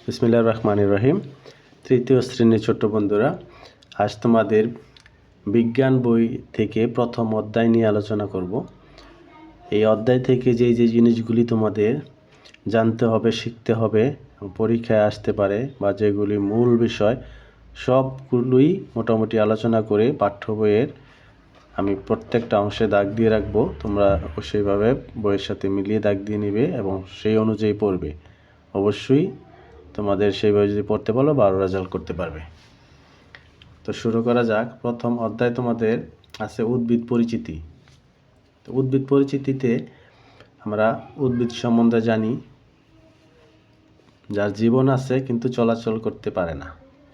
বিসমিল্লাহির রহমানির রহিম। তৃতীয় শ্রেণীর ছোট্ট বন্ধুরা, আজ তোমাদের বিজ্ঞান বই থেকে প্রথম অধ্যায় নিয়ে আলোচনা করব। এই অধ্যায় থেকে যে জিনিসগুলি তোমাদের জানতে হবে, শিখতে হবে, পরীক্ষায় আসতে পারে বা যেগুলি মূল বিষয়, সবগুলোই মোটামুটি আলোচনা করে পাঠ্য বইয়ের আমি প্রত্যেকটা অংশে দাগ দিয়ে রাখবো। তোমরা সেইভাবে বইয়ের সাথে মিলিয়ে দাগ দিয়ে নিবে এবং সেই অনুযায়ী পড়বে। অবশ্যই তোমাদের সেইভাবে যদি পড়তে পারো ভালো রেজাল্ট করতে পারবে। তো শুরু করা যাক। প্রথম অধ্যায় তোমাদের আছে উদ্ভিদ পরিচিতি। তো উদ্ভিদ পরিচিতিতে আমরা উদ্ভিদ সম্বন্ধে জানি, যার জীবন আছে কিন্তু চলাচল করতে পারে না,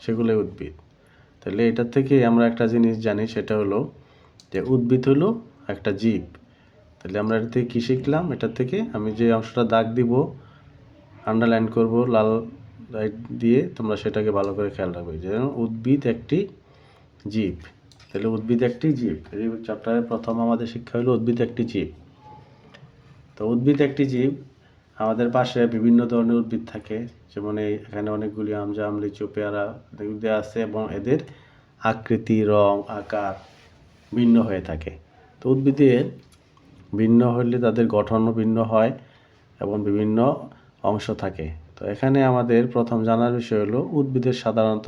সেগুলোই উদ্ভিদ। তাহলে এটার থেকে আমরা একটা জিনিস জানি, সেটা হলো যে উদ্ভিদ হলো একটা জীব। তাহলে আমরা এটা থেকে কী শিখলাম? এটার থেকে আমি যে অংশটা দাগ দিব, আন্ডারলাইন করব লাল লাইট দিয়ে, তোমরা সেটাকে ভালো করে খেয়াল রাখবে যে উদ্ভিদ একটি জীব। তাহলে উদ্ভিদ একটি জীব, এই চ্যাপ্টারের প্রথম আমাদের শিক্ষা হলো উদ্ভিদ একটি জীব। তো উদ্ভিদ একটি জীব, আমাদের পাশে বিভিন্ন ধরনের উদ্ভিদ থাকে, যেমন এখানে অনেকগুলি আমজাম, লিচু, পেয়ারা দেওয়া আছে এবং এদের আকৃতি, রং, আকার ভিন্ন হয়ে থাকে। তো উদ্ভিদের ভিন্ন হলে তাদের গঠনও ভিন্ন হয় এবং বিভিন্ন অংশ থাকে। তো এখানে আমাদের প্রথম জানার বিষয় হলো উদ্ভিদের সাধারণত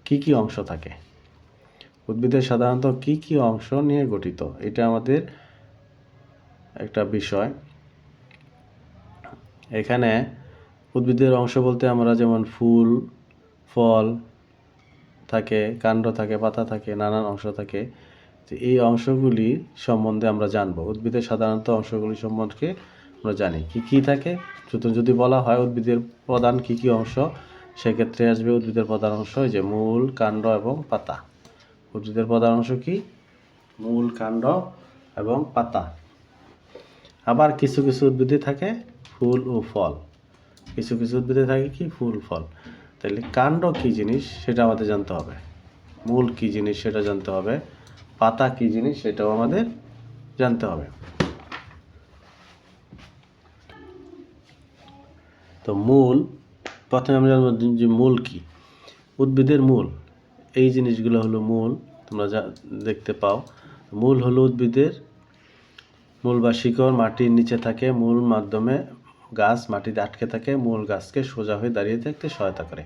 কি কি অংশ থাকে। উদ্ভিদের সাধারণত কি কি অংশ নিয়ে গঠিত, এটা আমাদের একটা বিষয়। এখানে উদ্ভিদের অংশ বলতে আমরা যেমন ফুল, ফল থাকে, কাণ্ড থাকে, পাতা থাকে, নানান অংশ থাকে। যে এই অংশগুলি সম্বন্ধে আমরা জানবো। উদ্ভিদের সাধারণত অংশগুলি সম্বন্ধে আমরা জানি কি কি থাকে। যদি বলা হয় উদ্ভিদের প্রধান কি কি অংশ, সেক্ষেত্রে আসবে উদ্ভিদের প্রধান অংশ যে মূল, কাণ্ড এবং পাতা। উদ্ভিদের প্রধান অংশ কি? মূল, কাণ্ড এবং পাতা। আবার কিছু কিছু উদ্ভিদে থাকে ফুল ও ফল। কিছু কিছু উদ্ভিদে থাকে কি? ফুল, ফল। তাহলে কাণ্ড কি জিনিস সেটা আমাদের জানতে হবে, মূল কি জিনিস সেটা জানতে হবে, পাতা কি জিনিস সেটাও আমাদের জানতে হবে। তো মূল, প্রথমে আমরা জানবো যে মূল কি। উদ্ভিদের মূল, এই জিনিসগুলো হলো মূল। তোমরা যা দেখতে পাও, মূল হলো উদ্ভিদের মূল বা শিকড় মাটির নিচে থাকে। মূল মাধ্যমে গাছ মাটিতে আটকে থাকে, মূল গাছকে সোজা হয়ে দাঁড়িয়ে থাকতে সহায়তা করে।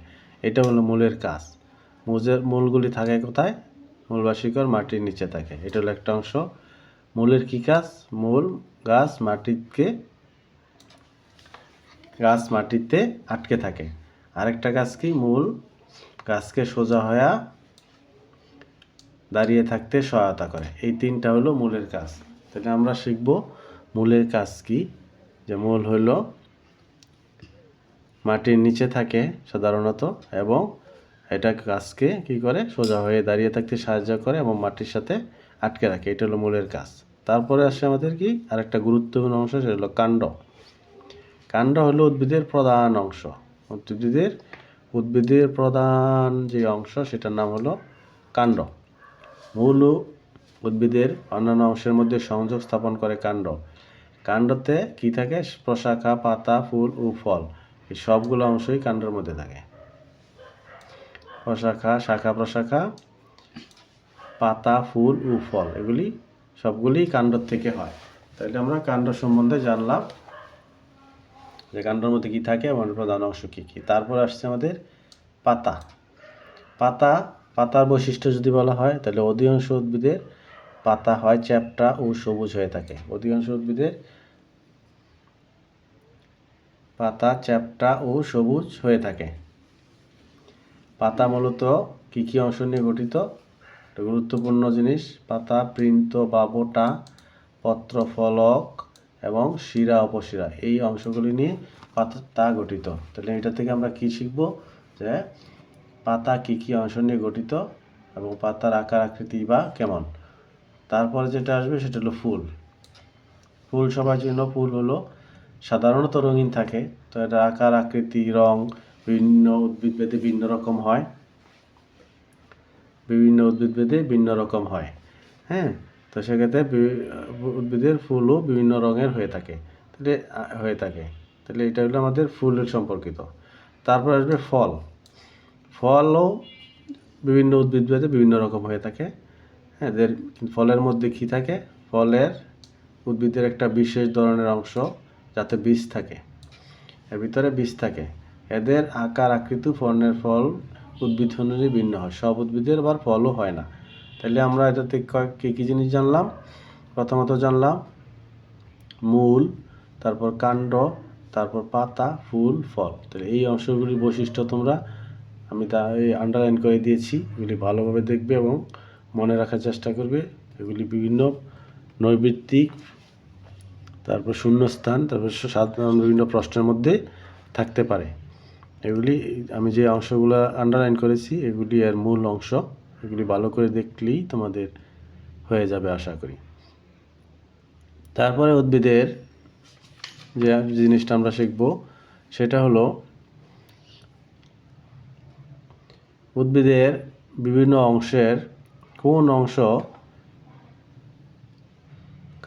এটা হলো মূলের কাজ। মূলগুলি থাকে কোথায়? মূল বা শিকড় মাটির নিচে থাকে, এটা হলো একটা অংশ। মূলের কি কাজ? মূল গাছ মাটিতে আটকে থাকে। আরেকটা কাজ কি? মূল গাছকে সোজা হয়ে দাঁড়িয়ে থাকতে সহায়তা করে। এই তিনটা হলো মূলের কাজ। তাহলে আমরা শিখব মূলের কাজ কি। যে মূল হলো মাটির নিচে থাকে সাধারণত, এবং এটা গাছকে কি করে? সোজা হয়ে দাঁড়িয়ে থাকতে সাহায্য করে এবং মাটির সাথে আটকে রাখে। এটা হলো মূলের কাজ। তারপরে আসে আমাদের কি আরেকটা গুরুত্বপূর্ণ অংশ, সেটা হলো কাণ্ড। কাণ্ড হলো উদ্ভিদের প্রধান অংশ। উদ্ভিদের প্রধান যে অংশ সেটার নাম হলো কাণ্ড। মূল উদ্ভিদের অন্যান্য অংশের মধ্যে সংযোগ স্থাপন করে কাণ্ড। কাণ্ডতে কি থাকে? প্রশাখা, পাতা, ফুল ও ফল, এই সবগুলো অংশই কাণ্ডের মধ্যে থাকে। প্রশাখা, শাখা প্রশাখা, পাতা, ফুল ও ফল, এগুলি সবগুলি কাণ্ড থেকে হয়। তাহলে আমরা কাণ্ড সম্বন্ধে জানলাম যে কাণ্ডের মধ্যে কি থাকে এবং প্রধান অংশ কি কি। তারপর আসছে আমাদের পাতা। পাতার বৈশিষ্ট্য যদি বলা হয়, তাহলে অধিকাংশ উদ্ভিদের পাতা হয় চ্যাপ্টা ও সবুজ হয়ে থাকে। অধিকাংশ উদ্ভিদের পাতা চ্যাপ্টা ও সবুজ হয়ে থাকে। পাতা মূলত কি কি অংশ নিয়ে গঠিত? একটা গুরুত্বপূর্ণ জিনিস, পাতা বৃন্ত বা বোটা, পত্র, ফলক এবং শিরা, উপশিরা, এই অংশগুলি নিয়ে পাতা গঠিত। তাহলে এটা থেকে আমরা কি শিখব? যে পাতা কি কি অংশ নিয়ে গঠিত এবং পাতার আকার আকৃতি বা কেমন। তারপরে যেটা আসবে সেটা হলো ফুল। ফুল সবার জন্য ফুল হলো সাধারণত রঙিন থাকে। তো এটা আকার আকৃতি রং বিভিন্ন উদ্ভিদ ভেদে ভিন্ন রকম হয়। হ্যাঁ, তো সেক্ষেত্রে উদ্ভিদের ফুলও বিভিন্ন রঙের হয়ে থাকে। তাহলে এটা হলো আমাদের ফুলের সম্পর্কিত। তারপর আসবে ফল। ফলও বিভিন্ন উদ্ভিদভেদে বিভিন্ন রকম হয়ে থাকে। হ্যাঁ, এদের ফলের মধ্যে কী থাকে? ফলের উদ্ভিদের একটা বিশেষ ধরনের অংশ যাতে বীজ থাকে, এর ভিতরে বীজ থাকে। এদের আকার আকৃতি ফলের ফল উদ্ভিদ অনুযায়ী ভিন্ন হয়, সব উদ্ভিদের আবার ফলও হয় না। তাহলে আমরা এটাতে কী কী জিনিস জানলাম? প্রথমত জানলাম মূল, তারপর কাণ্ড, তারপর পাতা, ফুল, ফল। তাহলে এই অংশগুলির বৈশিষ্ট্য তোমরা আমি আন্ডারলাইন করে দিয়েছি, এগুলি ভালোভাবে দেখবে এবং মনে রাখার চেষ্টা করবে। এগুলি বিভিন্ন নৈর্ব্যক্তিক, তারপর শূন্যস্থান, তারপর সাধারণ বিভিন্ন প্রশ্নের মধ্যে থাকতে পারে। এগুলি আমি যে অংশগুলো আন্ডারলাইন করেছি এগুলি এর মূল অংশ, এগুলি ভালো করে দেখলেই তোমাদের হয়ে যাবে আশা করি। তারপরে উদ্ভিদের যে জিনিসটা আমরা শিখব সেটা হলো উদ্ভিদের বিভিন্ন অংশের কোন অংশ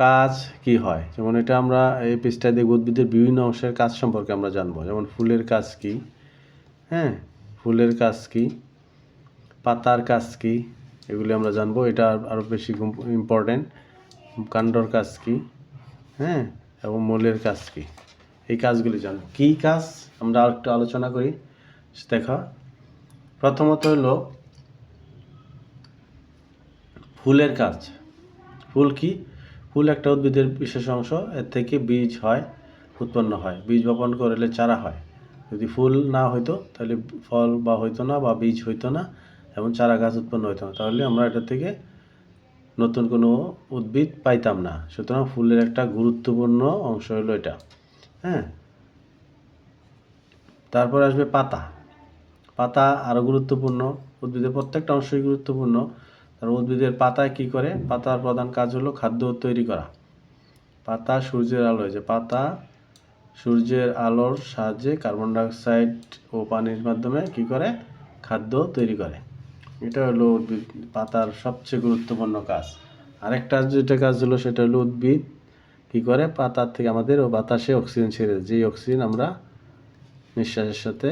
কাজ কি হয়। যেমন এটা আমরা এই পৃষ্ঠায় দেখব উদ্ভিদের বিভিন্ন অংশের কাজ সম্পর্কে আমরা জানবো। যেমন ফুলের কাজ কি, হ্যাঁ, ফুলের কাজ কি, পাতার কাজ কি, এগুলি আমরা জানবো। এটা আরও বেশি ইম্পর্টেন্ট। কাণ্ডর কাজ কি, হ্যাঁ, এবং মূলের কাজ কি, এই কাজগুলি জানবো। কী কাজ আমরা আর একটু আলোচনা করি। দেখো, প্রথমত হলো ফুলের কাজ। ফুল কি? ফুল একটা উদ্ভিদের বিশেষ অংশ, এর থেকে বীজ হয়, উৎপন্ন হয়। বীজ বপন করলে চারা হয়। যদি ফুল না হইতো তাহলে ফল বা হইতো না, বা বীজ হইতো না, এবং চারা গাছ উৎপন্ন হইতো না। তাহলে আমরা এটা থেকে নতুন কোনো উদ্ভিদ পাইতাম না। সুতরাং ফুলের একটা গুরুত্বপূর্ণ অংশ হলো এটা। হ্যাঁ, তারপর আসবে পাতা। পাতা আরও গুরুত্বপূর্ণ, উদ্ভিদের প্রত্যেকটা অংশই গুরুত্বপূর্ণ। আর উদ্ভিদের পাতায় কি করে? পাতার প্রধান কাজ হলো খাদ্য তৈরি করা। পাতা সূর্যের আলো, যে পাতা সূর্যের আলোর সাহায্যে কার্বন ডাইঅক্সাইড ও পানির মাধ্যমে কি করে? খাদ্য তৈরি করে। এটা হলো উদ্ভিদ পাতার সবচেয়ে গুরুত্বপূর্ণ কাজ। আরেকটা যেটা কাজ হলো সেটা হলো উদ্ভিদ কি করে? পাতার থেকে আমাদের ও বাতাসে অক্সিজেন ছেড়ে দেয়, যেই অক্সিজেন আমরা নিঃশ্বাসের সাথে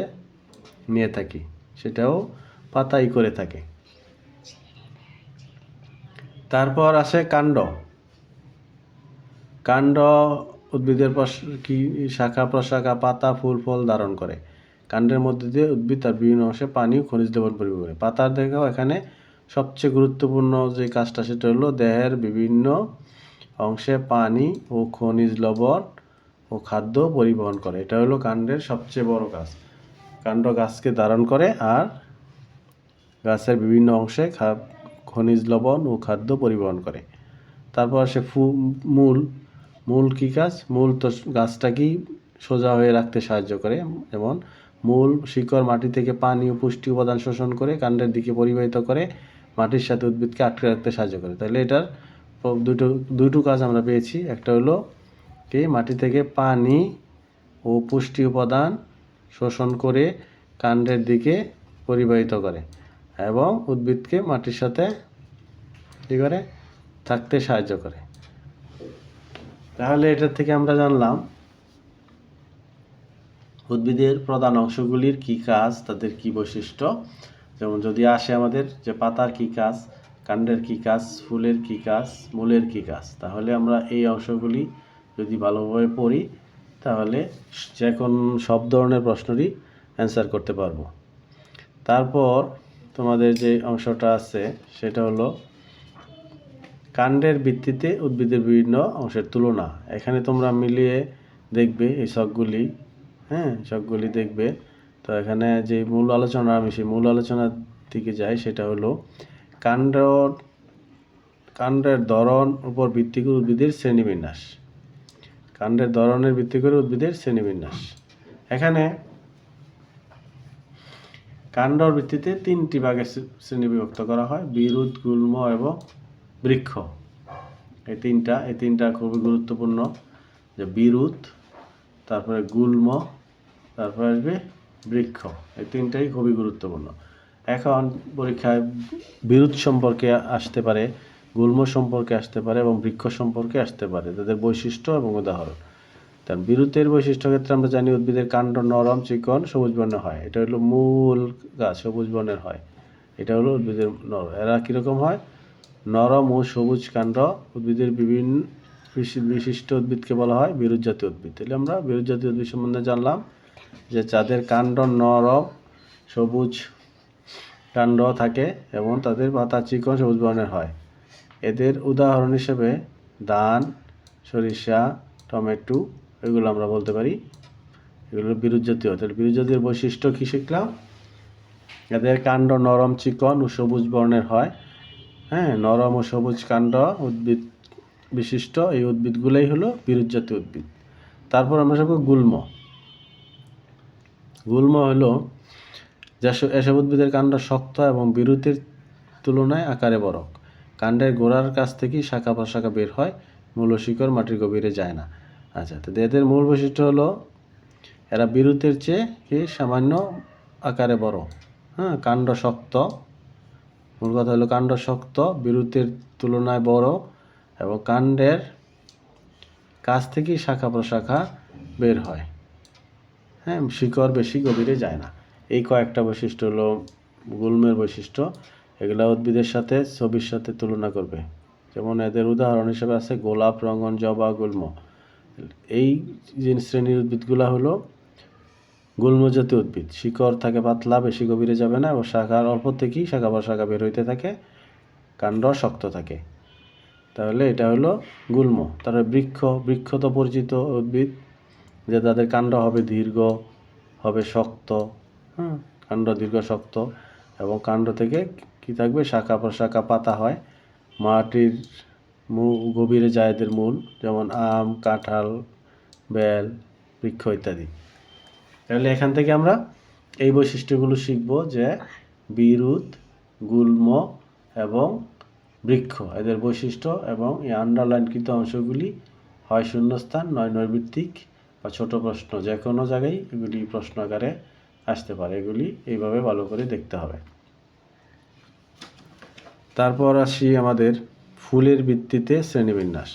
নিয়ে থাকি, সেটাও পাতাই করে থাকে। তারপর আসে কাণ্ড। কাণ্ড উদ্ভিদের কি শাখা প্রশাখা, পাতা, ফুল, ফল ধারণ করে। কাণ্ডের মধ্যে দিয়ে উদ্ভিদ তার বিভিন্ন অংশে পানি ও খনিজ লবণ পরিবহন করে। পাতার দেখাও এখানে সবচেয়ে গুরুত্বপূর্ণ যে কাজটা সেটা হলো দেহের বিভিন্ন অংশে পানি ও খনিজ লবণ ও খাদ্য পরিবহন করে। এটা হলো কাণ্ডের সবচেয়ে বড় কাজ। কাণ্ড গাছকে ধারণ করে আর গাছের বিভিন্ন অংশে খনিজ লবণ ও খাদ্য পরিবহন করে। তারপর আসে মূল। মূল কী কাজ? মূল তো গাছটাকেই সোজা হয়ে রাখতে সাহায্য করে। যেমন মূল শিকড় মাটি থেকে পানি ও পুষ্টি উপাদান শোষণ করে কাণ্ডের দিকে পরিবাহিত করে মাটির সাথে উদ্ভিদকে আটকে রাখতে সাহায্য করে। তাহলে এটার দুটো কাজ আমরা পেয়েছি। একটা হলো কি? মাটি থেকে পানি ও পুষ্টি উপাদান শোষণ করে কাণ্ডের দিকে পরিবাহিত করে এবং উদ্ভিদকে মাটির সাথে কী করে? থাকতে সাহায্য করে। তাহলে এটার থেকে আমরা জানলাম উদ্ভিদের প্রধান অংশগুলির কি কাজ, তাদের কি বৈশিষ্ট্য। যেমন যদি আসে আমাদের যে পাতার কি কাজ, কাণ্ডের কি কাজ, ফুলের কি কাজ, মূলের কি কাজ, তাহলে আমরা এই অংশগুলি যদি ভালোভাবে পড়ি তাহলে যে কোনো সব ধরনের প্রশ্নেরই অ্যান্সার করতে পারবো। তারপর তোমাদের যে অংশটা আছে সেটা হলো কাণ্ডের ভিত্তিতে উদ্ভিদের বিভিন্ন অংশের তুলনা। এখানে তোমরা মিলিয়ে দেখবে এই ছকগুলি, হ্যাঁ, ছকগুলি দেখবে। তো এখানে যে মূল আলোচনা, আমি সেই মূল আলোচনার দিকে যাই। সেটা হলো কাণ্ডের ধরন উপর ভিত্তি করে উদ্ভিদের শ্রেণীবিন্যাস। কাণ্ডের ধরনের ভিত্তি করে উদ্ভিদের শ্রেণীবিন্যাস। এখানে কাণ্ডর ভিত্তিতে তিনটি ভাগে শ্রেণীবিভক্ত করা হয়: বিরুৎ, গুল্ম এবং বৃক্ষ। এই তিনটা খুবই গুরুত্বপূর্ণ। যে বিরুৎ, তারপরে গুল্ম, তারপরে আসবে বৃক্ষ। এই তিনটাই খুবই গুরুত্বপূর্ণ। এখন পরীক্ষায় বিরুৎ সম্পর্কে আসতে পারে, গুল্ম সম্পর্কে আসতে পারে এবং বৃক্ষ সম্পর্কে আসতে পারে, তাদের বৈশিষ্ট্য এবং উদাহরণ। তার বিরুদ্ধের বৈশিষ্ট্য ক্ষেত্রে আমরা জানি উদ্ভিদের কাণ্ড নরম, চিকন, সবুজ বর্ণের হয়। এটা হলো মূল গাছ, সবুজ বর্ণের হয়। এটা হলো উদ্ভিদের নরম। এরা কীরকম হয়? নরম ও সবুজ কাণ্ড উদ্ভিদের বিভিন্ন বিশিষ্ট উদ্ভিদকে বলা হয় বিরুৎ জাতীয় উদ্ভিদ। তাহলে আমরা বিরুৎ জাতীয় উদ্ভিদ সম্বন্ধে জানলাম যে যাদের কাণ্ড নরম সবুজ কাণ্ড থাকে এবং তাদের পাতা চিকন সবুজ বর্ণের হয়। এদের উদাহরণ হিসেবে ধান, সরিষা, টমেটো এগুলো আমরা বলতে পারি। এগুলো বিরুৎ জাতীয়। তাহলে বিরুৎ জাতীয় বৈশিষ্ট্য কী শিখলাম? এদের কাণ্ড নরম, চিকন ও সবুজ বর্ণের হয়। হ্যাঁ, নরম ও সবুজ কাণ্ড উদ্ভিদ বিশিষ্ট এই উদ্ভিদগুলোই হলো বিরুৎ জাতীয় উদ্ভিদ। তারপর আমরা শিখব গুল্ম। গুল্ম হলো এসব উদ্ভিদের কাণ্ড শক্ত এবং বিরুতের তুলনায় আকারে বড়। কাণ্ডের গোড়ার কাছ থেকেই শাখা প্রশাখা বের হয়, মূল ও শিকড় মাটির গভীরে যায় না। আচ্ছা, তো এদের মূল বৈশিষ্ট্য হলো এরা বিরুতের চেয়ে সামান্য আকারে বড়। হ্যাঁ, কাণ্ড শক্ত। মূল কথা হলো কাণ্ড শক্ত, বিরুতের তুলনায় বড় এবং কাণ্ডের কাছ থেকেই শাখা প্রশাখা বের হয়। হ্যাঁ, শিকড় বেশি গভীরে যায় না। এই কয়েকটা বৈশিষ্ট্য হলো গুল্মের বৈশিষ্ট্য। এগুলা উদ্ভিদের সাথে ছবির সাথে তুলনা করবে। যেমন এদের উদাহরণ হিসেবে আছে গোলাপ, রঙ্গন, জবা, গুল্ম। এই শ্রেণীর উদ্ভিদগুলা হলো গুল্ম জাতীয় উদ্ভিদ। শিকড় থাকে পাতলা, বেশি গভীরে যাবে না এবং শাখার অল্প থেকেই শাখা প্রশাখা বের হইতে থাকে, কাণ্ড শক্ত থাকে। তাহলে এটা হলো গুল্ম। তারপরে বৃক্ষ তো পরিচিত উদ্ভিদ, যে তাদের কাণ্ড হবে দীর্ঘ, হবে শক্ত। কাণ্ড দীর্ঘ, শক্ত এবং কাণ্ড থেকে কি থাকবে? শাখা প্রশাখা, পাতা হয়। মাটির গভীরে যায় এদের মূল, যেমন আম, কাঁঠাল, বেল, বৃক্ষ ইত্যাদি। তাহলে এখান থেকে আমরা এই বৈশিষ্ট্যগুলো শিখব যে বিরুৎ, গুল্ম এবং বৃক্ষ এদের বৈশিষ্ট্য, এবং এই আন্ডারলাইনকৃত অংশগুলি হয় শূন্যস্থান, নয় নৈর্বৃত্তিক বা ছোট প্রশ্ন, যে কোনো জায়গায় এগুলি প্রশ্ন আকারে আসতে পারে। এগুলি এইভাবে ভালো করে দেখতে হবে। তারপর আসি আমাদের ফুলের ভিত্তিতে শ্রেণীবিন্যাস।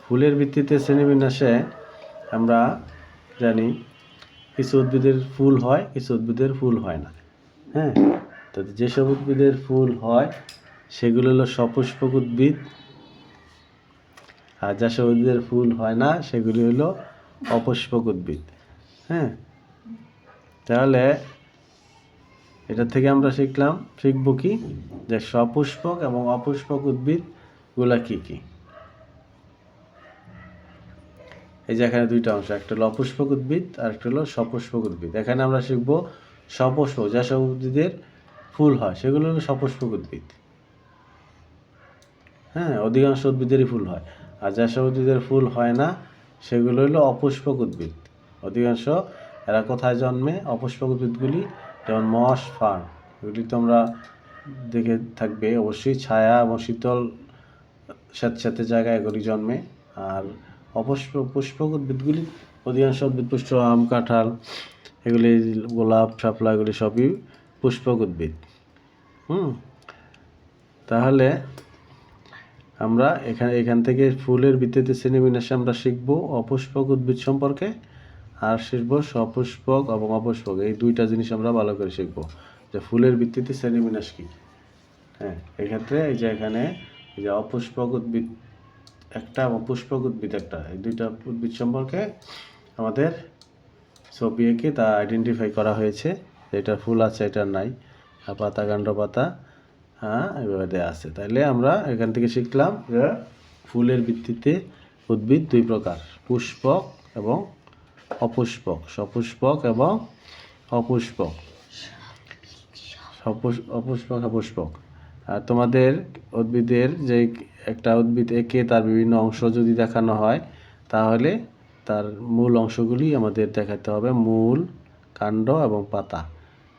ফুলের ভিত্তিতে শ্রেণীবিন্যাসে আমরা জানি কিছু উদ্ভিদের ফুল হয়, কিছু উদ্ভিদের ফুল হয় না। হ্যাঁ, তো যেসব উদ্ভিদের ফুল হয় সেগুলো হলো সপুষ্পক উদ্ভিদ, আর যেসব উদ্ভিদের ফুল হয় না সেগুলি হলো অপুষ্পক উদ্ভিদ। হ্যাঁ, তাহলে এটা থেকে আমরা শিখব কি, যে সপুষ্পক এবং অপুষ্পক উদ্ভিদগুলা কি কি। এই যে এখানে দুইটা অংশ, একটা হলো অপুষ্পক উদ্ভিদ আর একটা হলো সপুষ্পক উদ্ভিদ। এখানে আমরা শিখব সপুষ্পক, যেসব উদ্ভিদের ফুল হয় সেগুলো হলো সপুষ্পক উদ্ভিদ। হ্যাঁ, অধিকাংশ উদ্ভিদেরই ফুল হয়। আর যেসব উদ্ভিদের ফুল হয় না সেগুলো হলো অপুষ্পক উদ্ভিদ। অধিকাংশ এরা কোথায় জন্মে? অপুষ্পক উদ্ভিদগুলি, যেমন মস, ফার্ন, এগুলি তোমরা দেখে থাকবে অবশ্যই, ছায়া এবং শীতল স্যাঁতস্যাঁতে জায়গায় এগুলি জন্মে। আর পুষ্পক উদ্ভিদগুলি অধিকাংশ উদ্ভিদ পুষ্ট, আম, কাঁঠাল, এগুলি গোলাপ, শাপলা, এগুলি সবই পুষ্পক উদ্ভিদ। তাহলে আমরা এখান থেকে ফুলের ভিত্তিতে শ্রেণীবিন্যাসে আমরা শিখব অপুষ্পক উদ্ভিদ সম্পর্কে, আর শিখব সপুষ্পক এবং অপুষ্পক। এই দুইটা জিনিস আমরা ভালো করে শিখব, যে ফুলের ভিত্তিতে শ্রেণীবিন্যাস কি। হ্যাঁ, এক্ষেত্রে এই যে এখানে এই যে অপুষ্পক উদ্ভিদ একটা, অপুষ্পক উদ্ভিদ একটা, এই দুইটা উদ্ভিদ সম্পর্কে আমাদের ছবি এঁকে তা আইডেন্টিফাই করা হয়েছে, এটার ফুল আছে এটার নাই, আর পাতা, কাণ্ড, পাতা এভাবে দেওয়া আছে। তাইলে আমরা এখান থেকে শিখলাম যে ফুলের ভিত্তিতে উদ্ভিদ দুই প্রকার, পুষ্পক এবং অপুষ্পক, সপুষ্পক এবং অপুষ্পক, অপুষ্পক, অপুষ্পক। আর তোমাদের উদ্ভিদের যে একটা উদ্ভিদ এঁকে তার বিভিন্ন অংশ যদি দেখানো হয় তাহলে তার মূল অংশগুলি আমাদের দেখাতে হবে, মূল, কাণ্ড এবং পাতা।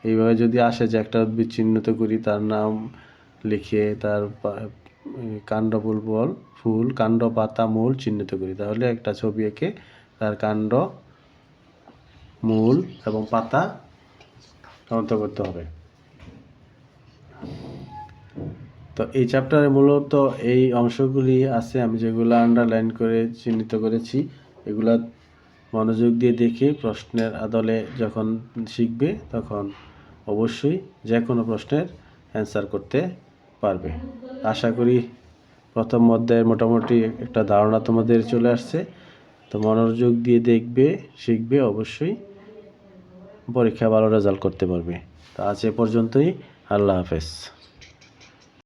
এইভাবে যদি আসে যে একটা উদ্ভিদ চিহ্নিত করি, তার নাম লিখে তার কাণ্ড, ফুল, কাণ্ড, পাতা, মূল চিহ্নিত করি, তাহলে একটা ছবি এঁকে তার কাণ্ড, মূল এবং পাতা শনাক্ত করতে হবে। তো এই চ্যাপ্টারে মূলত এই অংশগুলি আছে, আমি যেগুলো আন্ডারলাইন করে চিহ্নিত করেছি এগুলা মনোযোগ দিয়ে দেখে প্রশ্নের আদলে যখন শিখবে তখন অবশ্যই যে কোনো প্রশ্নের অ্যান্সার করতে পারবে। আশা করি প্রথম অধ্যায়ের মোটামুটি একটা ধারণা তোমাদের চলে আসছে। তো মনোযোগ দিয়ে দেখবে, শিখবে, অবশ্যই পরীক্ষায় ভালো রেজাল্ট করতে পারবে। তো আজ এ পর্যন্তই। আল্লাহ হাফেজ।